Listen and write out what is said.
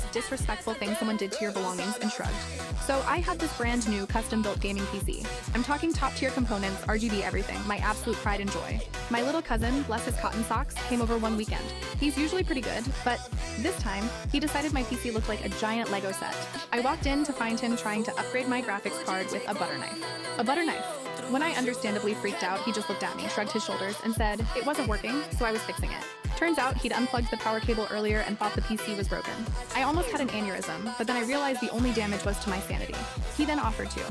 most disrespectful thing someone did to your belongings and shrugged. So I had this brand new custom-built gaming PC. I'm talking top-tier components, RGB everything, my absolute pride and joy. My little cousin, bless his cotton socks, came over one weekend. He's usually pretty good, but this time, he decided my PC looked like a giant Lego set. I walked in to find him trying to upgrade my graphics card with a butter knife. A butter knife. When I understandably freaked out, he just looked at me, shrugged his shoulders, and said it wasn't working, so I was fixing it. Turns out he'd unplugged the power cable earlier and thought the PC was broken. I almost had an aneurysm, but then I realized the only damage was to my sanity. He then offered to